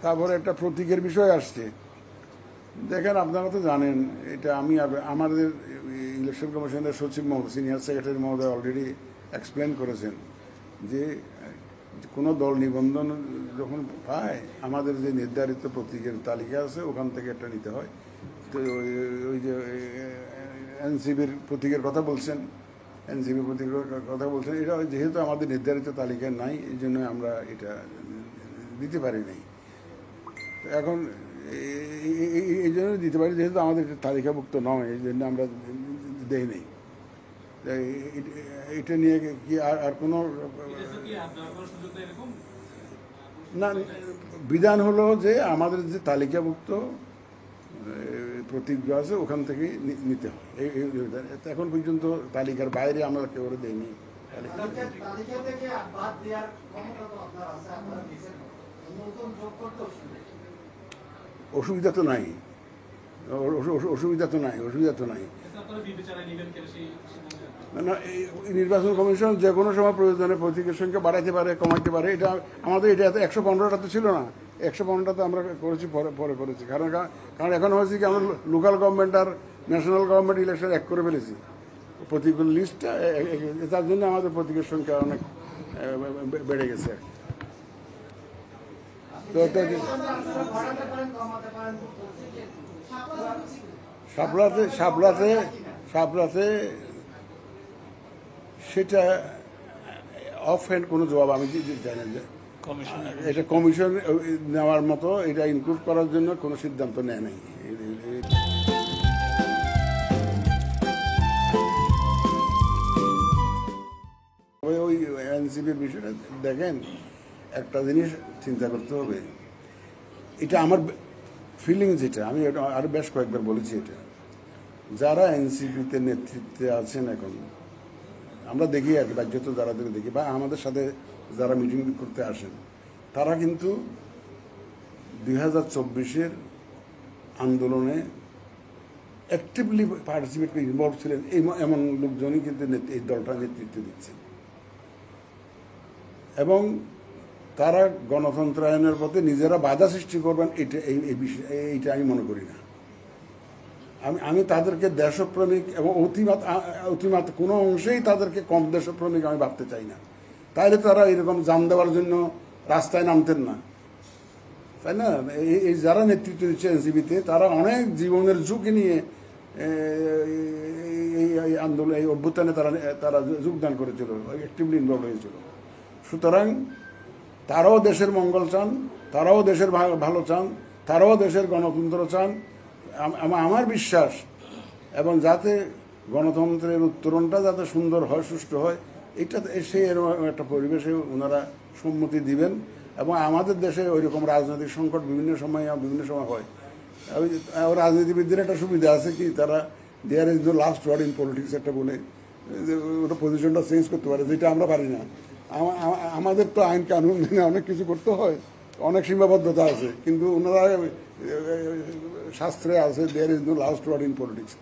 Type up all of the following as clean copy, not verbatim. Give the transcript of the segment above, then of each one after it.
তারপরে একটা প্রতীকের বিষয় আসছে। দেখেন, আপনারা তো জানেন, এটা আমাদের ইলেকশন কমিশনের সচিব মহোদয়, সিনিয়র সেক্রেটারি মহোদয় অলরেডি এক্সপ্লেন করেছেন যে কোনো দল নিবন্ধন যখন পায়, আমাদের যে নির্ধারিত প্রতীকের তালিকা আছে ওখান থেকে একটা নিতে হয়। তো ওই যে এনসিপির প্রতীকের কথা বলছেন, এনসিপি প্রতীকের কথা বলছেন, এটা যেহেতু আমাদের নির্ধারিত তালিকায় নাই, এই জন্য আমরা এটা দিতে পারি নাই। এখন এই জন্য দিতে পারি, যেহেতু আমাদের তালিকাভুক্ত নয়, এই জন্য আমরা দেই নেই। এটা নিয়ে কি আর কোনো না, বিধান হলো যে আমাদের যে তালিকাভুক্ত প্রতীক আছে ওখান থেকে নিতে হয়। এখন পর্যন্ত তালিকার বাইরে আমরা কেউ দেয়নি। অসুবিধা তো নাই, অসুবিধা তো নাই। না, নির্বাচন কমিশন যে কোনো সময় প্রয়োজনে প্রতীকের সংখ্যা বাড়াইতে পারে, কমাইতে পারে। এটা আমাদের এটা 115টা তো ছিল না, 115টা তো আমরা করেছি, পরে করেছি। কারণ এখন হয়েছে কি, আমরা লোকাল গভর্নমেন্ট আর ন্যাশনাল গভর্নমেন্ট ইলেকশন এক করে ফেলেছি প্রতীকের লিস্টটা। তার জন্য আমাদের প্রতীকের সংখ্যা অনেক বেড়ে গেছে। তো সাপলাতে সেটা অফ হ্যান্ড কোনো জবাব আমি দিতে চাই না। এটা কমিশন নেওয়ার মতো, এটা ইনক্লুড করার জন্য কোনো সিদ্ধান্ত নেয় নাই। ওই এনসিপির বিষয়টা দেখেন, একটা জিনিস চিন্তা করতে হবে। এটা আমার ফিলিংস, যেটা আমি আরো বেশ কয়েকবার বলেছি, এটা যারা এনসিপিতে নেতৃত্বে আছেন এখন, আমরা দেখি আর কি, বাহ্যত যারা দেখি বা আমাদের সাথে যারা মিটিং করতে আসেন, তারা কিন্তু 2024-এর আন্দোলনে অ্যাক্টিভলি পার্টিসিপেট করে ইনভলভ ছিলেন, এমন লোকজনই কিন্তু এই দলটা নেতৃত্ব দিচ্ছেন। এবং তারা গণতন্ত্রায়নের পথে নিজেরা বাধা সৃষ্টি করবেন, এইটা আমি মনে করি না। আমি তাদেরকে দেশপ্রেমিক এবং অতিমাত্র কোনো অংশেই তাদেরকে কম দেশপ্রেমিক আমি ভাবতে চাই না। তাইলে তারা এরকম জাম দেওয়ার জন্য রাস্তায় নামতেন না, তাই না? এই যারা নেতৃত্ব দিচ্ছে এনসিপিতে, তারা অনেক জীবনের ঝুঁকি নিয়ে এই আন্দোলন, এই অভ্যুত্থানে তারা যোগদান করেছিল, অ্যাক্টিভলি ইনভলভ হয়েছিল। সুতরাং তারাও দেশের মঙ্গল চান, তারাও দেশের ভালো চান, তারাও দেশের গণতন্ত্র চান। আমার বিশ্বাস, এবং যাতে গণতন্ত্রের উত্তরণটা যাতে সুন্দর হয়, সুষ্ঠু হয়, এটা সেই এরকম একটা পরিবেশে ওনারা সম্মতি দিবেন। এবং আমাদের দেশে ওইরকম রাজনৈতিক সংকট বিভিন্ন সময় হয়। রাজনীতিবিদদের একটা সুবিধা আছে কি, তারা there is no last word in politics একটা বলে ওটা পজিশনটা চেঞ্জ করতে পারে, যেটা আমরা পারি না। আমাদের তো আইন কানুন মেনে অনেক কিছু করতে হয়, অনেক সীমাবদ্ধতা আছে, কিন্তু ওনারা শাস্ত্রে আছে there is no last word in politics.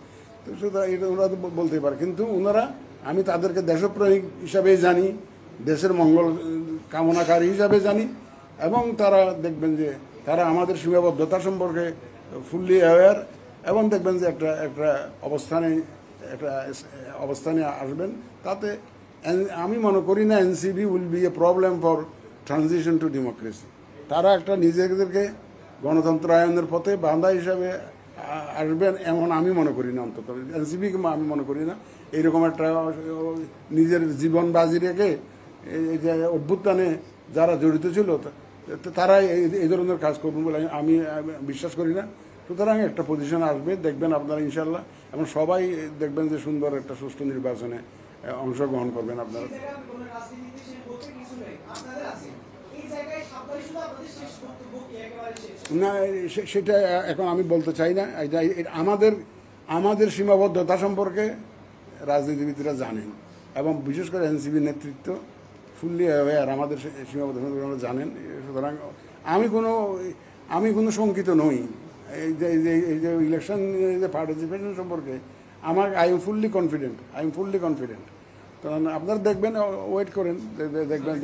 তো সুতরাং এটা ওনারা তো বলতেই পারে, কিন্তু ওনারা, আমি তাদেরকে দেশপ্রেমিক হিসাবে জানি, দেশের মঙ্গল কামনাকারী হিসাবে জানি। এবং তারা দেখবেন যে তারা আমাদের সীমাবদ্ধতা সম্পর্কে ফুললি অ্যাওয়্যার, এবং দেখবেন যে একটা অবস্থানে আসবেন। তাতে আমি মনে করি না NCP will B A problem for transition two democracy. তারা একটা নিজেদেরকে গণতন্ত্রায়নের পথে বাঁধা হিসাবে আসবেন এমন আমি মনে করি না। অন্তত এনসিপিকে আমি মনে করি না এইরকম একটা নিজের জীবন বাজি রেখে এই যে অভ্যুত্থানে যারা জড়িত ছিল তারা এই ধরনের কাজ করবেন বলে আমি বিশ্বাস করি না। সুতরাং একটা পজিশন আসবে, দেখবেন আপনারা ইনশাল্লাহ, এবং সবাই দেখবেন যে সুন্দর একটা সুষ্ঠু নির্বাচনে অংশগ্রহণ করবেন আপনারা। না, সেটা এখন আমি বলতে চাই না। আমাদের সীমাবদ্ধতা সম্পর্কে রাজনীতিবিদরা জানেন, এবং বিশেষ করে এনসিপি নেতৃত্ব ফুললি অ্যাওয়্যার, আমাদের সীমাবদ্ধতা সম্পর্কে জানেন। সুতরাং আমি কোনো শঙ্কিত নই এই যে ইলেকশন যে পার্টিসিপেশন সম্পর্কে। I am fully confident. তো আপনারা দেখবেন, ওয়েট করেন, দেখবেন।